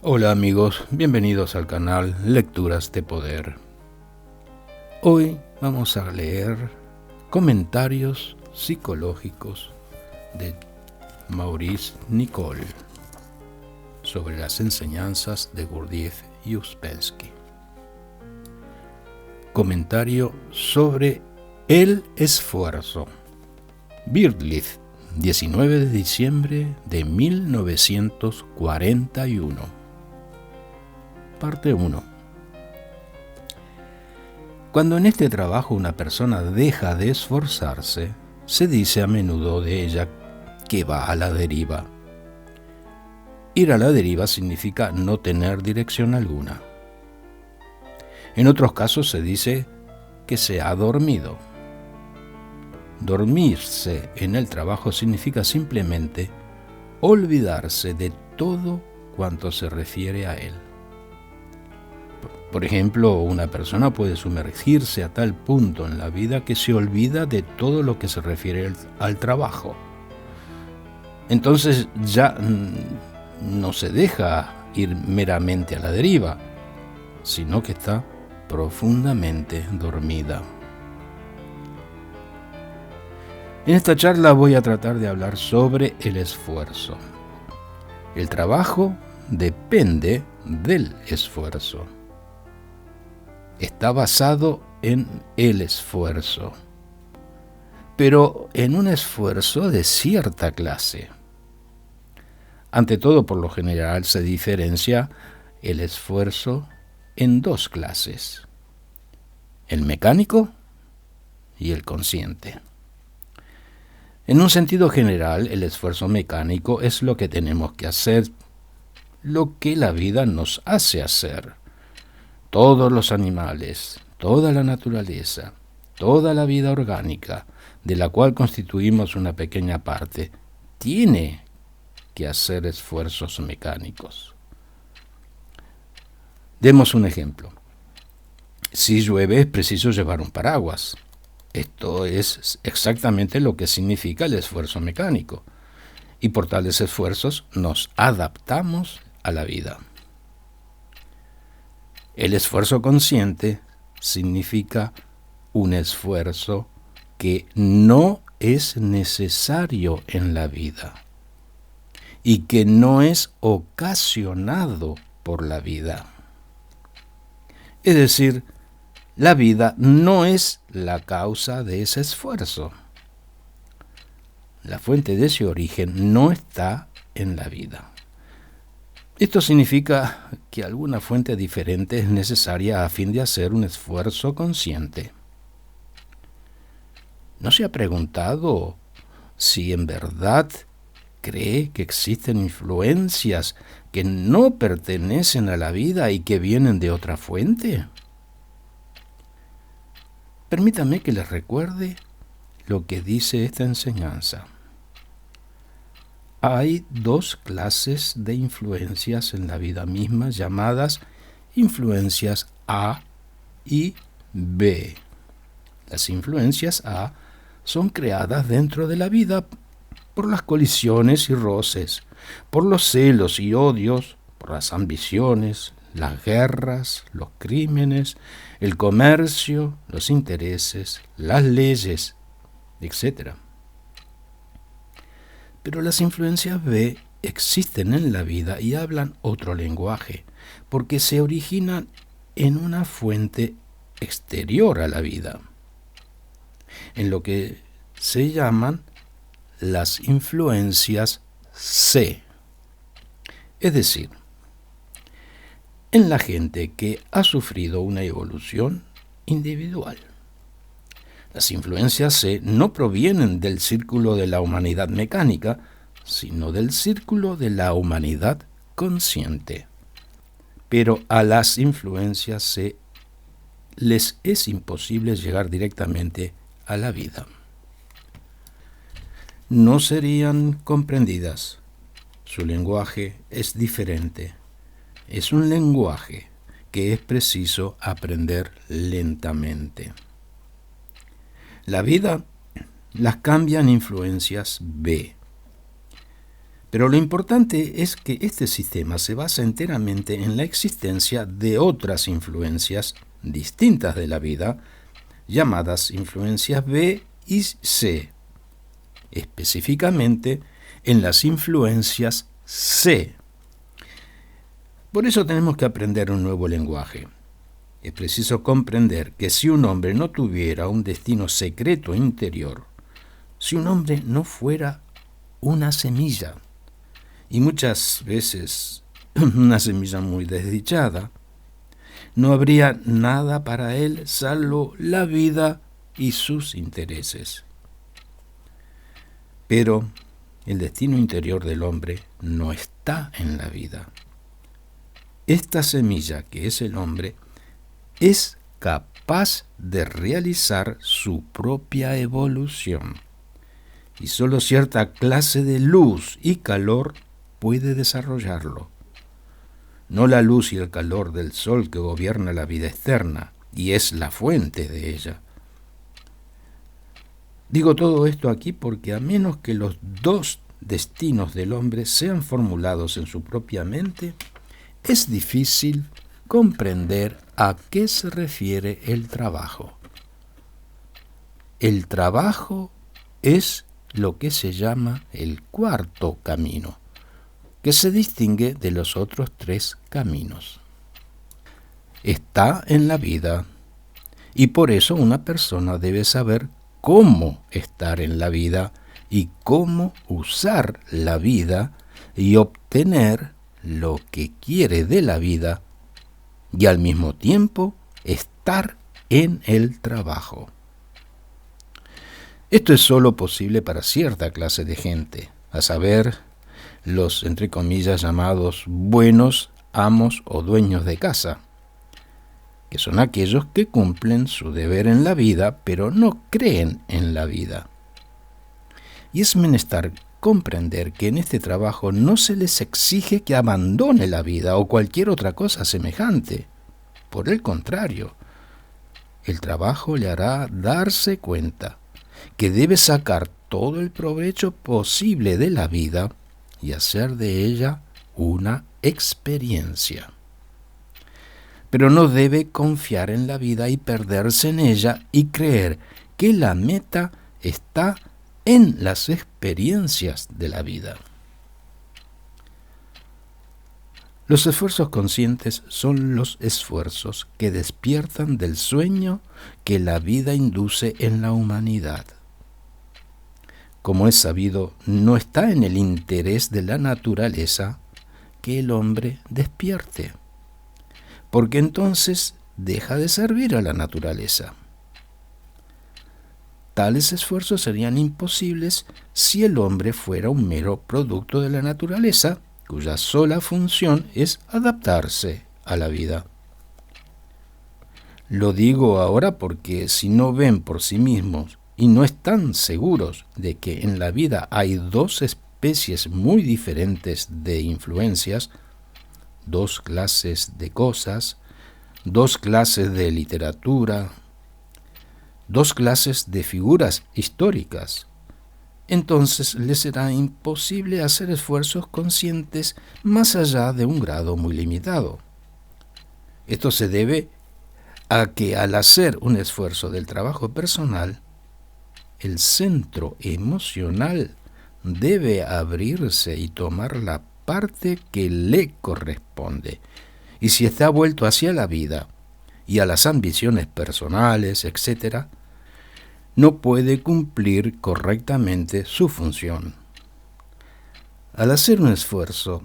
Hola amigos, bienvenidos al canal Lecturas de Poder. Hoy vamos a leer comentarios psicológicos de Maurice Nicoll sobre las enseñanzas de Gurdjieff y Uspensky. Comentario sobre el esfuerzo. Birdliff, 19 de diciembre de 1941. Parte 1. Cuando en este trabajo una persona deja de esforzarse, se dice a menudo de ella que va a la deriva. Ir a la deriva significa no tener dirección alguna. En otros casos se dice que se ha dormido. Dormirse en el trabajo significa simplemente olvidarse de todo cuanto se refiere a él. Por ejemplo, una persona puede sumergirse a tal punto en la vida que se olvida de todo lo que se refiere al trabajo. Entonces ya no se deja ir meramente a la deriva, sino que está profundamente dormida. En esta charla voy a tratar de hablar sobre el esfuerzo. El trabajo depende del esfuerzo. Está basado en el esfuerzo, pero en un esfuerzo de cierta clase. Ante todo, por lo general, se diferencia el esfuerzo en dos clases: el mecánico y el consciente. En un sentido general, el esfuerzo mecánico es lo que tenemos que hacer, lo que la vida nos hace hacer. Todos los animales, toda la naturaleza, toda la vida orgánica, de la cual constituimos una pequeña parte, tiene que hacer esfuerzos mecánicos. Demos un ejemplo. Si llueve es preciso llevar un paraguas. Esto es exactamente lo que significa el esfuerzo mecánico. Y por tales esfuerzos nos adaptamos a la vida. El esfuerzo consciente significa un esfuerzo que no es necesario en la vida y que no es ocasionado por la vida. Es decir, la vida no es la causa de ese esfuerzo. La fuente de ese origen no está en la vida. Esto significa que alguna fuente diferente es necesaria a fin de hacer un esfuerzo consciente. ¿No se ha preguntado si en verdad cree que existen influencias que no pertenecen a la vida y que vienen de otra fuente? Permítame que les recuerde lo que dice esta enseñanza. Hay dos clases de influencias en la vida misma llamadas influencias A y B. Las influencias A son creadas dentro de la vida por las colisiones y roces, por los celos y odios, por las ambiciones, las guerras, los crímenes, el comercio, los intereses, las leyes, etc. Pero las influencias B existen en la vida y hablan otro lenguaje, porque se originan en una fuente exterior a la vida, en lo que se llaman las influencias C. Es decir, en la gente que ha sufrido una evolución individual. Las influencias C no provienen del círculo de la humanidad mecánica, sino del círculo de la humanidad consciente. Pero a las influencias C les es imposible llegar directamente a la vida. No serían comprendidas. Su lenguaje es diferente. Es un lenguaje que es preciso aprender lentamente. La vida las cambian influencias B. Pero lo importante es que este sistema se basa enteramente en la existencia de otras influencias distintas de la vida, llamadas influencias B y C, específicamente en las influencias C. Por eso tenemos que aprender un nuevo lenguaje. Es preciso comprender que si un hombre no tuviera un destino secreto interior, si un hombre no fuera una semilla, y muchas veces una semilla muy desdichada, no habría nada para él salvo la vida y sus intereses. Pero el destino interior del hombre no está en la vida. Esta semilla, que es el hombre, es capaz de realizar su propia evolución. Y solo cierta clase de luz y calor puede desarrollarlo. No la luz y el calor del sol que gobierna la vida externa y es la fuente de ella. Digo todo esto aquí porque a menos que los dos destinos del hombre sean formulados en su propia mente, es difícil comprender a qué se refiere el trabajo. El trabajo es lo que se llama el cuarto camino, que se distingue de los otros tres caminos. Está en la vida, y por eso una persona debe saber cómo estar en la vida y cómo usar la vida y obtener lo que quiere de la vida y al mismo tiempo estar en el trabajo. Esto es solo posible para cierta clase de gente, a saber, los, entre comillas, llamados buenos amos o dueños de casa, que son aquellos que cumplen su deber en la vida, pero no creen en la vida. Y es menester comprender que en este trabajo no se les exige que abandone la vida o cualquier otra cosa semejante. Por el contrario, el trabajo le hará darse cuenta que debe sacar todo el provecho posible de la vida y hacer de ella una experiencia. Pero no debe confiar en la vida y perderse en ella y creer que la meta está en las experiencias de la vida. Los esfuerzos conscientes son los esfuerzos que despiertan del sueño que la vida induce en la humanidad. Como es sabido, no está en el interés de la naturaleza que el hombre despierte, porque entonces deja de servir a la naturaleza. Tales esfuerzos serían imposibles si el hombre fuera un mero producto de la naturaleza, cuya sola función es adaptarse a la vida. Lo digo ahora porque si no ven por sí mismos y no están seguros de que en la vida hay dos especies muy diferentes de influencias, dos clases de cosas, dos clases de literatura, dos clases de figuras históricas, entonces les será imposible hacer esfuerzos conscientes más allá de un grado muy limitado. Esto se debe a que al hacer un esfuerzo del trabajo personal, el centro emocional debe abrirse y tomar la parte que le corresponde. Y si está vuelto hacia la vida y a las ambiciones personales, etc., no puede cumplir correctamente su función. Al hacer un esfuerzo,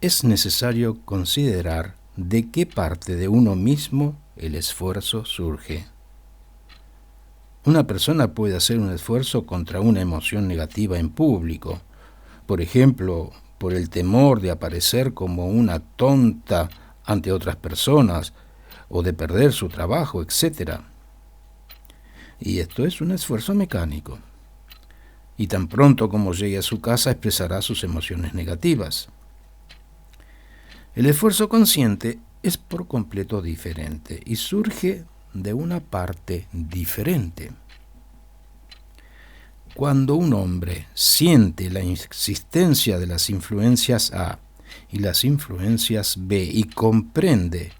es necesario considerar de qué parte de uno mismo el esfuerzo surge. Una persona puede hacer un esfuerzo contra una emoción negativa en público, por ejemplo, por el temor de aparecer como una tonta ante otras personas o de perder su trabajo, etc. Y esto es un esfuerzo mecánico. Y tan pronto como llegue a su casa expresará sus emociones negativas. El esfuerzo consciente es por completo diferente y surge de una parte diferente. cuando un hombre siente la existencia de las influencias A y las influencias B y comprende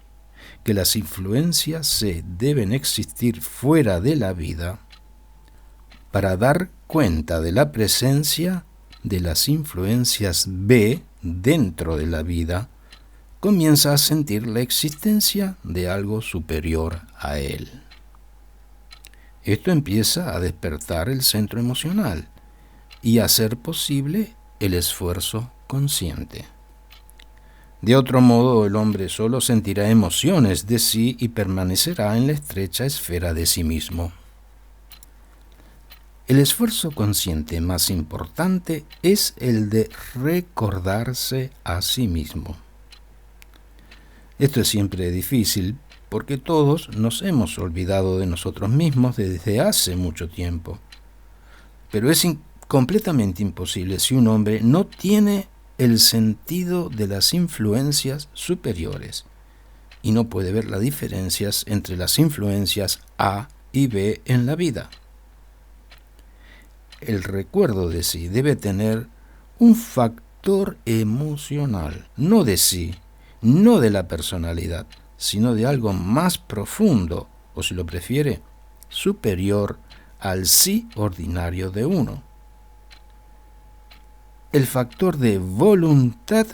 que las influencias C deben existir fuera de la vida, para dar cuenta de la presencia de las influencias B dentro de la vida, comienza a sentir la existencia de algo superior a él. Esto empieza a despertar el centro emocional y a hacer posible el esfuerzo consciente. De otro modo, el hombre solo sentirá emociones de sí y permanecerá en la estrecha esfera de sí mismo. El esfuerzo consciente más importante es el de recordarse a sí mismo. Esto es siempre difícil porque todos nos hemos olvidado de nosotros mismos desde hace mucho tiempo. Pero es completamente imposible si un hombre no tiene el sentido de las influencias superiores y no puede ver las diferencias entre las influencias A y B en la vida. El recuerdo de sí debe tener un factor emocional, no de sí, no de la personalidad, sino de algo más profundo, o si lo prefiere, superior al sí ordinario de uno. El factor de voluntad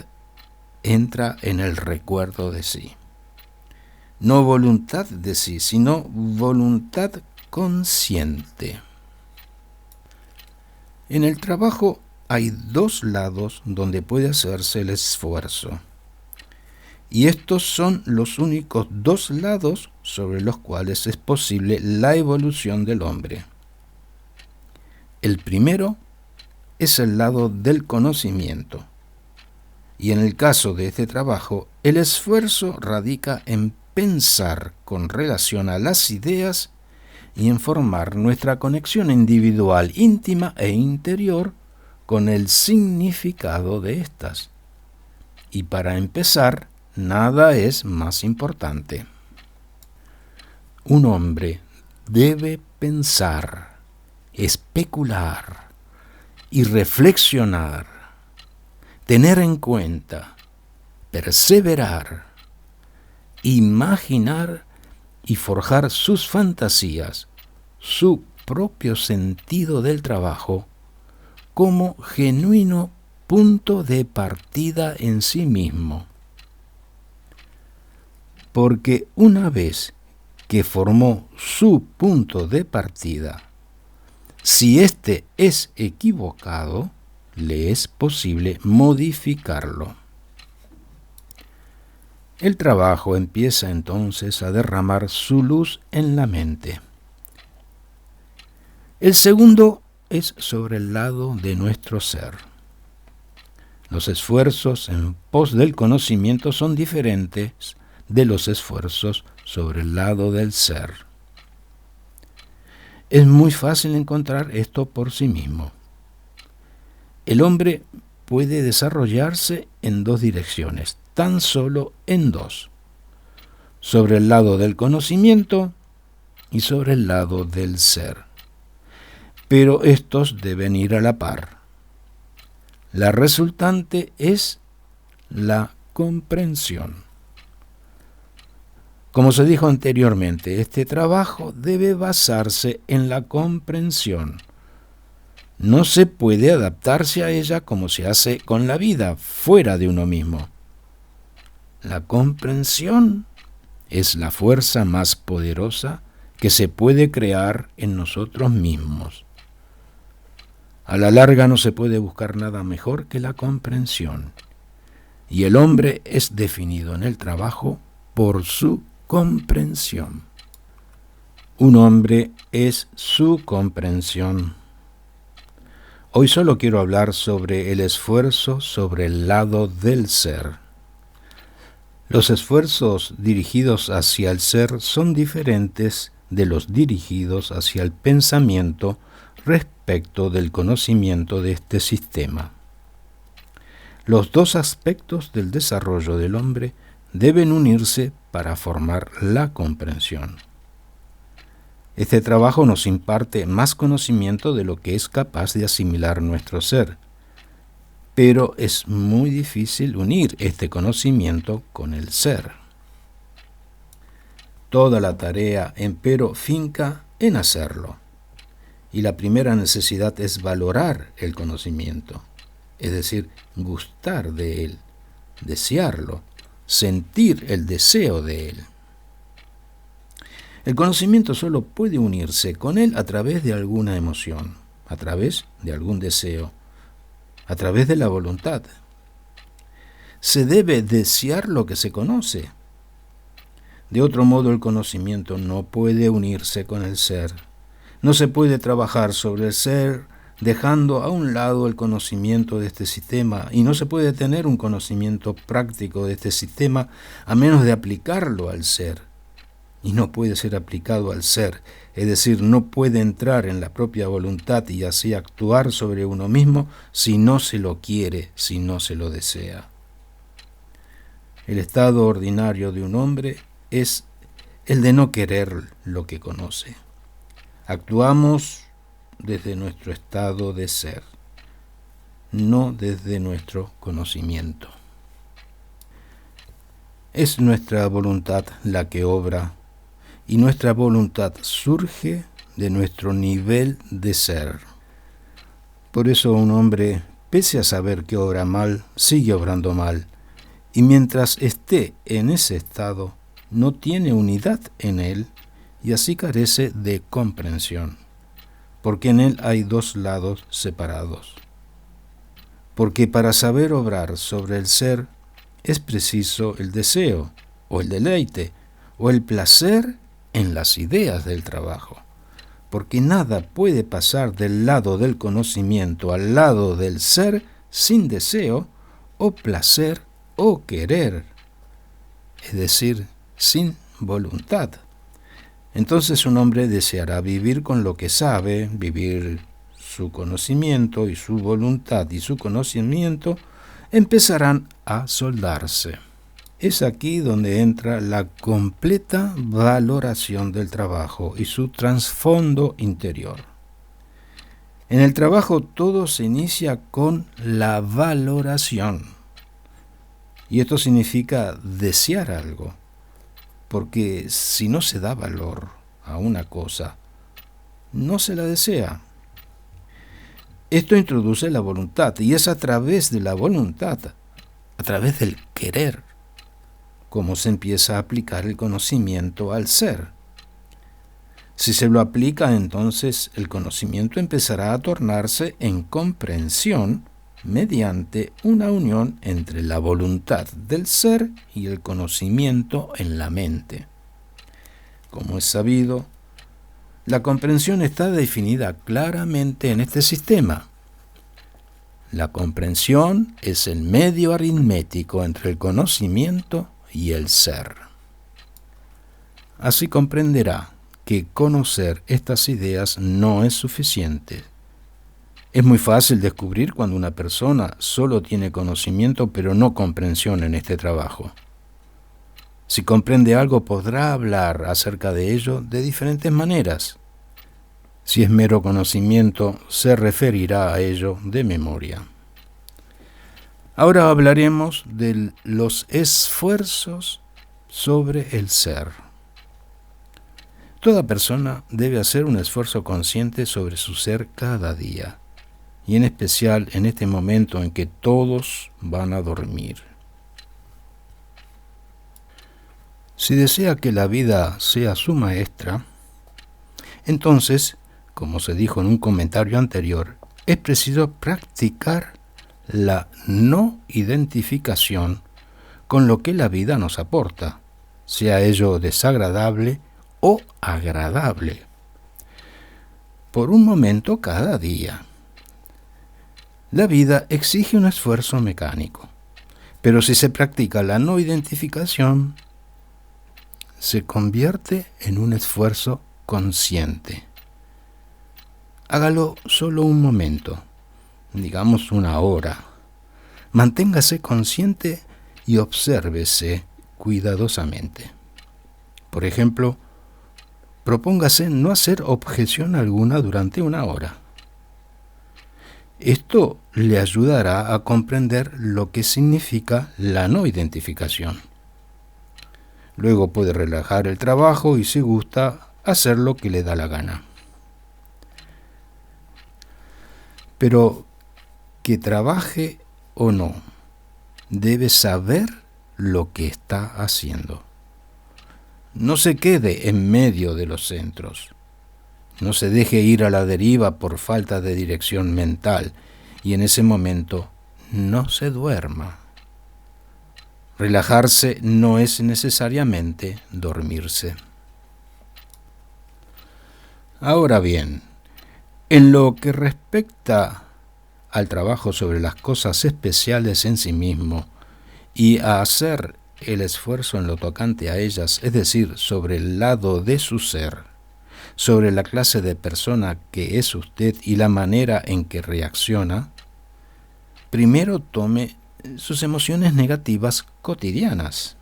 entra en el recuerdo de sí. No voluntad de sí, sino voluntad consciente. En el trabajo hay dos lados donde puede hacerse el esfuerzo. Y estos son los únicos dos lados sobre los cuales es posible la evolución del hombre. El primero es el lado del conocimiento. Y en el caso de este trabajo, el esfuerzo radica en pensar con relación a las ideas y en formar nuestra conexión individual, íntima e interior con el significado de estas. Y para empezar, nada es más importante. Un hombre debe pensar, especular y reflexionar, tener en cuenta, perseverar, imaginar y forjar sus fantasías, su propio sentido del trabajo, como genuino punto de partida en sí mismo. Porque una vez que formó su punto de partida, si éste es equivocado, le es posible modificarlo. El trabajo empieza entonces a derramar su luz en la mente. El segundo es sobre el lado de nuestro ser. Los esfuerzos en pos del conocimiento son diferentes de los esfuerzos sobre el lado del ser. Es muy fácil encontrar esto por sí mismo. El hombre puede desarrollarse en dos direcciones, tan solo en dos, sobre el lado del conocimiento y sobre el lado del ser. Pero estos deben ir a la par. La resultante es la comprensión. Como se dijo anteriormente, este trabajo debe basarse en la comprensión. No se puede adaptarse a ella como se hace con la vida, fuera de uno mismo. La comprensión es la fuerza más poderosa que se puede crear en nosotros mismos. A la larga no se puede buscar nada mejor que la comprensión. Y el hombre es definido en el trabajo por su comprensión. Un hombre es su comprensión. Hoy solo quiero hablar sobre el esfuerzo sobre el lado del ser. Los esfuerzos dirigidos hacia el ser son diferentes de los dirigidos hacia el pensamiento respecto del conocimiento de este sistema. Los dos aspectos del desarrollo del hombre deben unirse para formar la comprensión. Este trabajo nos imparte más conocimiento de lo que es capaz de asimilar nuestro ser, pero es muy difícil unir este conocimiento con el ser. Toda la tarea, empero, finca en hacerlo. Y la primera necesidad es valorar el conocimiento, es decir, gustar de él, desearlo, sentir el deseo de él. El conocimiento solo puede unirse con él a través de alguna emoción, a través de algún deseo, a través de la voluntad. Se debe desear lo que se conoce. De otro modo, el conocimiento no puede unirse con el ser. No se puede trabajar sobre el ser dejando a un lado el conocimiento de este sistema, y no se puede tener un conocimiento práctico de este sistema a menos de aplicarlo al ser. Y no puede ser aplicado al ser, es decir, no puede entrar en la propia voluntad y así actuar sobre uno mismo si no se lo quiere, si no se lo desea. El estado ordinario de un hombre es el de no querer lo que conoce. Actuamos desde nuestro estado de ser, no desde nuestro conocimiento. Es nuestra voluntad la que obra, y nuestra voluntad surge de nuestro nivel de ser. Por eso un hombre, pese a saber que obra mal, sigue obrando mal, y mientras esté en ese estado, no tiene unidad en él, y así carece de comprensión, porque en él hay dos lados separados. Porque para saber obrar sobre el ser, es preciso el deseo, o el deleite, o el placer en las ideas del trabajo, porque nada puede pasar del lado del conocimiento al lado del ser sin deseo o placer o querer, es decir, sin voluntad. Entonces un hombre deseará vivir con lo que sabe, vivir su conocimiento y su voluntad y su conocimiento empezarán a soldarse. Es aquí donde entra la completa valoración del trabajo y su trasfondo interior. En el trabajo todo se inicia con la valoración. Y esto significa desear algo, porque si no se da valor a una cosa, no se la desea. Esto introduce la voluntad, y es a través de la voluntad, a través del querer, cómo se empieza a aplicar el conocimiento al ser. Si se lo aplica, entonces el conocimiento empezará a tornarse en comprensión mediante una unión entre la voluntad del ser y el conocimiento en la mente. Como es sabido, la comprensión está definida claramente en este sistema. La comprensión es el medio aritmético entre el conocimiento y el ser. Así comprenderá que conocer estas ideas no es suficiente. Es muy fácil descubrir cuando una persona solo tiene conocimiento pero no comprensión en este trabajo. Si comprende algo, podrá hablar acerca de ello de diferentes maneras. Si es mero conocimiento, se referirá a ello de memoria. Ahora hablaremos de los esfuerzos sobre el ser. Toda persona debe hacer un esfuerzo consciente sobre su ser cada día, y en especial en este momento en que todos van a dormir. Si desea que la vida sea su maestra, entonces, como se dijo en un comentario anterior, es preciso practicar la no identificación con lo que la vida nos aporta, sea ello desagradable o agradable, por un momento cada día. La vida exige un esfuerzo mecánico, pero si se practica la no identificación, se convierte en un esfuerzo consciente. Hágalo solo un momento, digamos una hora. Manténgase consciente y obsérvese cuidadosamente. Por ejemplo, propóngase no hacer objeción alguna durante una hora. Esto le ayudará a comprender lo que significa la no identificación. Luego puede relajar el trabajo y, si gusta, hacer lo que le da la gana. Pero que trabaje o no, debe saber lo que está haciendo. No se quede en medio de los centros. No se deje ir a la deriva por falta de dirección mental y en ese momento no se duerma. Relajarse no es necesariamente dormirse. Ahora bien, en lo que respecta al trabajo sobre las cosas especiales en sí mismo y a hacer el esfuerzo en lo tocante a ellas, es decir, sobre el lado de su ser, sobre la clase de persona que es usted y la manera en que reacciona, primero tome sus emociones negativas cotidianas.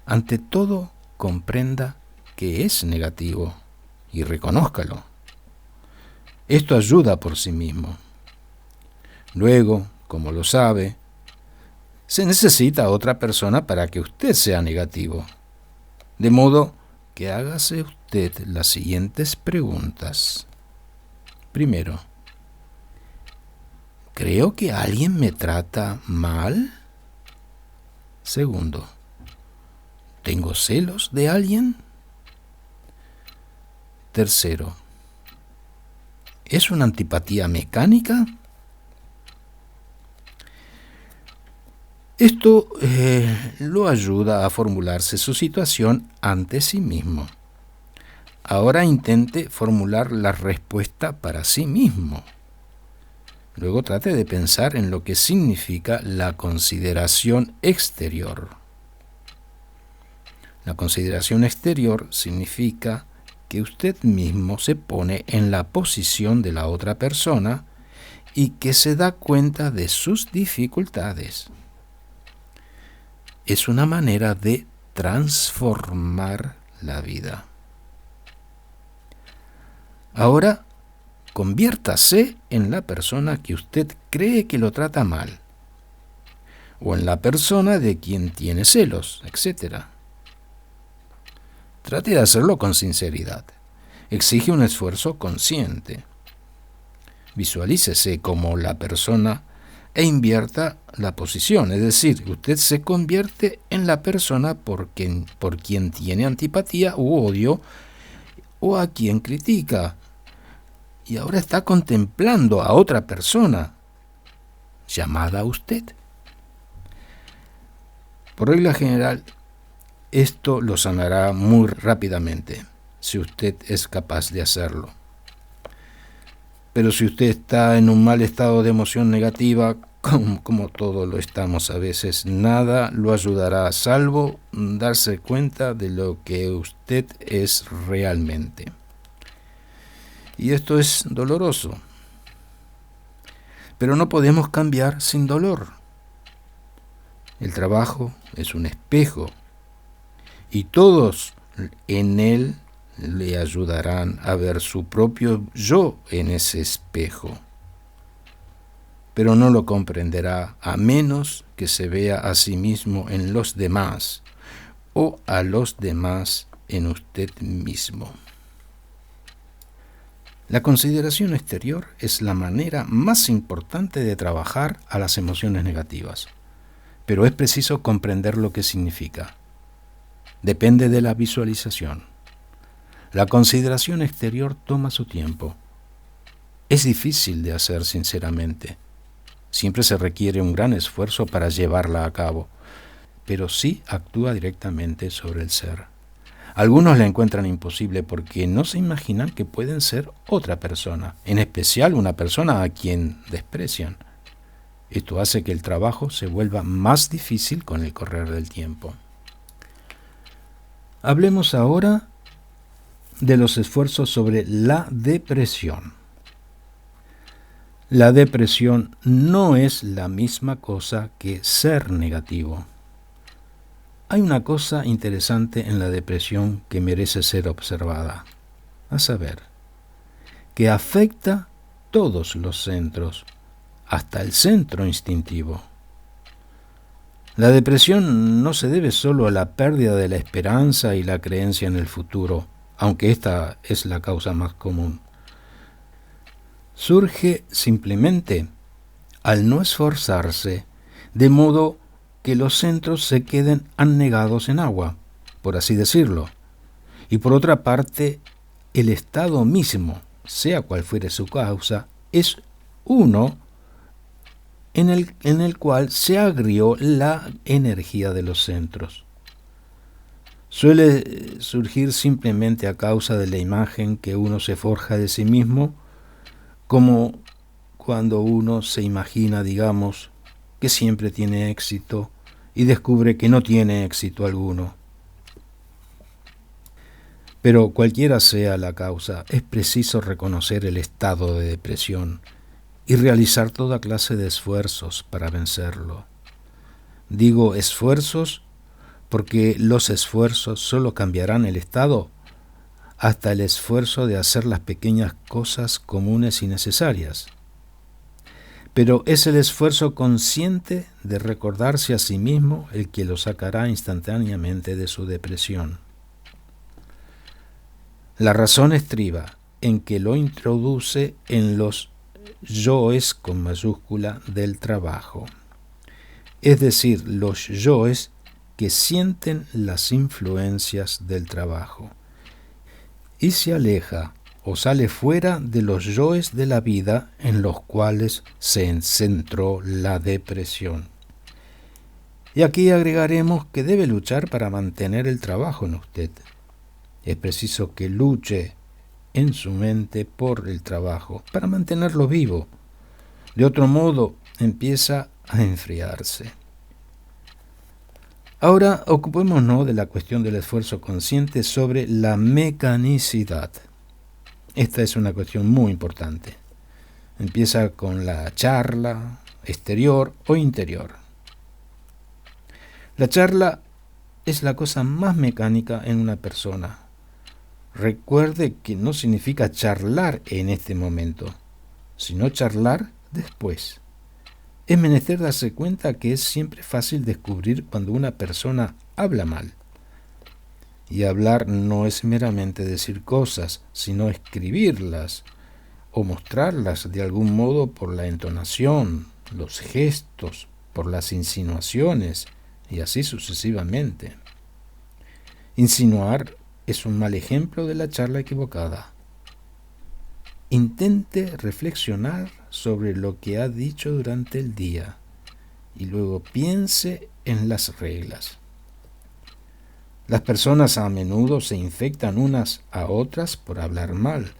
Ante todo, comprenda que es negativo y reconózcalo. Esto ayuda por sí mismo. Luego, como lo sabe, se necesita otra persona para que usted sea negativo. De modo que hágase usted las siguientes preguntas. Primero, ¿creo que alguien me trata mal? Segundo, ¿tengo celos de alguien? Tercero, ¿es una antipatía mecánica? Esto lo ayuda a formularse su situación ante sí mismo. Ahora intente formular la respuesta para sí mismo. Luego trate de pensar en lo que significa la consideración exterior. La consideración exterior significa que usted mismo se pone en la posición de la otra persona y que se da cuenta de sus dificultades. Es una manera de transformar la vida. Ahora, conviértase en la persona que usted cree que lo trata mal, o en la persona de quien tiene celos, etc. Trate de hacerlo con sinceridad. Exige un esfuerzo consciente. Visualícese como la persona e invierta la posición, es decir, usted se convierte en la persona por quien tiene antipatía u odio o a quien critica. Y ahora está contemplando a otra persona, llamada usted. Por regla general, esto lo sanará muy rápidamente, si usted es capaz de hacerlo. Pero si usted está en un mal estado de emoción negativa, como todos lo estamos a veces, nada lo ayudará salvo darse cuenta de lo que usted es realmente. Y esto es doloroso. Pero no podemos cambiar sin dolor. El trabajo es un espejo y todos en él le ayudarán a ver su propio yo en ese espejo. Pero no lo comprenderá a menos que se vea a sí mismo en los demás o a los demás en usted mismo. La consideración exterior es la manera más importante de trabajar a las emociones negativas, pero es preciso comprender lo que significa. Depende de la visualización. La consideración exterior toma su tiempo. Es difícil de hacer sinceramente. Siempre se requiere un gran esfuerzo para llevarla a cabo, pero sí actúa directamente sobre el ser. Algunos la encuentran imposible porque no se imaginan que pueden ser otra persona, en especial una persona a quien desprecian. Esto hace que el trabajo se vuelva más difícil con el correr del tiempo. Hablemos ahora de los esfuerzos sobre la depresión. La depresión no es la misma cosa que ser negativo. Hay una cosa interesante en la depresión que merece ser observada, a saber, que afecta todos los centros, hasta el centro instintivo. La depresión no se debe solo a la pérdida de la esperanza y la creencia en el futuro, aunque esta es la causa más común. Surge simplemente al no esforzarse, de modo que los centros se queden anegados en agua, por así decirlo. Y por otra parte, el estado mismo, sea cual fuere su causa, es uno en el cual se agrió la energía de los centros. Suele surgir simplemente a causa de la imagen que uno se forja de sí mismo, como cuando uno se imagina, digamos, que siempre tiene éxito y descubre que no tiene éxito alguno. Pero cualquiera sea la causa, es preciso reconocer el estado de depresión y realizar toda clase de esfuerzos para vencerlo. Digo esfuerzos porque los esfuerzos solo cambiarán el estado hasta el esfuerzo de hacer las pequeñas cosas comunes y necesarias. Pero es el esfuerzo consciente de recordarse a sí mismo el que lo sacará instantáneamente de su depresión. La razón estriba en que lo introduce en los yoes con mayúscula del trabajo, es decir, los yoes que sienten las influencias del trabajo, y se aleja o sale fuera de los yoes de la vida en los cuales se centró la depresión. Y aquí agregaremos que debe luchar para mantener el trabajo en usted. Es preciso que luche en su mente por el trabajo, para mantenerlo vivo. De otro modo, empieza a enfriarse. Ahora ocupémonos de la cuestión del esfuerzo consciente sobre la mecanicidad. Esta es una cuestión muy importante. Empieza con la charla exterior o interior. La charla es la cosa más mecánica en una persona. Recuerde que no significa charlar en este momento, sino charlar después. Es menester darse cuenta que es siempre fácil descubrir cuando una persona habla mal. Y hablar no es meramente decir cosas, sino escribirlas o mostrarlas de algún modo por la entonación, los gestos, por las insinuaciones y así sucesivamente. Insinuar es un mal ejemplo de la charla equivocada. Intente reflexionar sobre lo que ha dicho durante el día y luego piense en las reglas. Las personas a menudo se infectan unas a otras por hablar mal.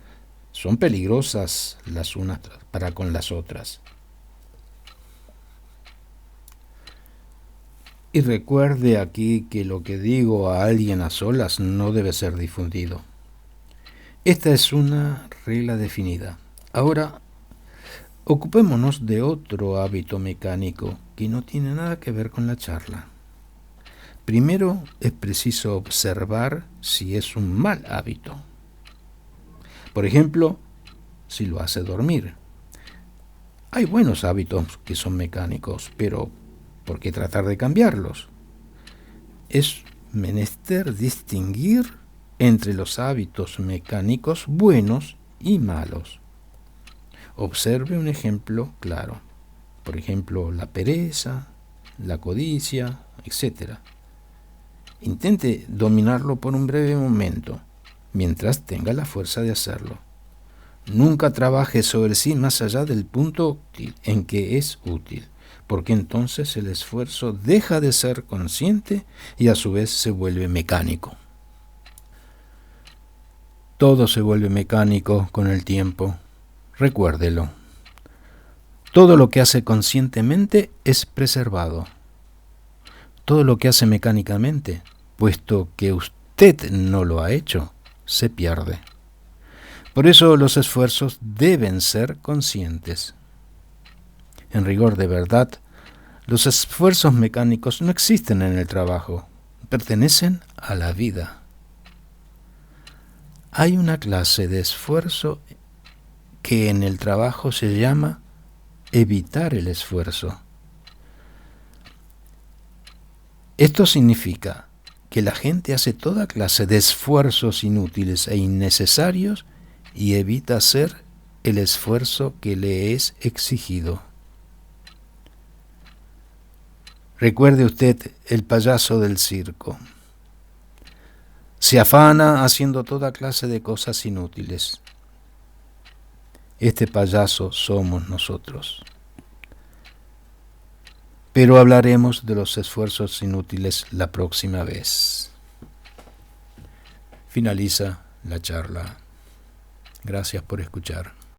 Son peligrosas las unas para con las otras. Y recuerde aquí que lo que digo a alguien a solas no debe ser difundido. Esta es una regla definida. Ahora, ocupémonos de otro hábito mecánico que no tiene nada que ver con la charla. Primero es preciso observar si es un mal hábito. Por ejemplo, si lo hace dormir. Hay buenos hábitos que son mecánicos, pero ¿por qué tratar de cambiarlos? Es menester distinguir entre los hábitos mecánicos buenos y malos. Observe un ejemplo claro. Por ejemplo, la pereza, la codicia, etc. Intente dominarlo por un breve momento, mientras tenga la fuerza de hacerlo. Nunca trabaje sobre sí más allá del punto en que es útil, porque entonces el esfuerzo deja de ser consciente y a su vez se vuelve mecánico. Todo se vuelve mecánico con el tiempo. Recuérdelo. Todo lo que hace conscientemente es preservado. Todo lo que hace mecánicamente, puesto que usted no lo ha hecho, se pierde. Por eso los esfuerzos deben ser conscientes. En rigor de verdad, los esfuerzos mecánicos no existen en el trabajo, pertenecen a la vida. Hay una clase de esfuerzo que en el trabajo se llama evitar el esfuerzo. Esto significa que la gente hace toda clase de esfuerzos inútiles e innecesarios y evita hacer el esfuerzo que le es exigido. Recuerde usted el payaso del circo. Se afana haciendo toda clase de cosas inútiles. Este payaso somos nosotros. Pero hablaremos de los esfuerzos inútiles la próxima vez. Finaliza la charla. Gracias por escuchar.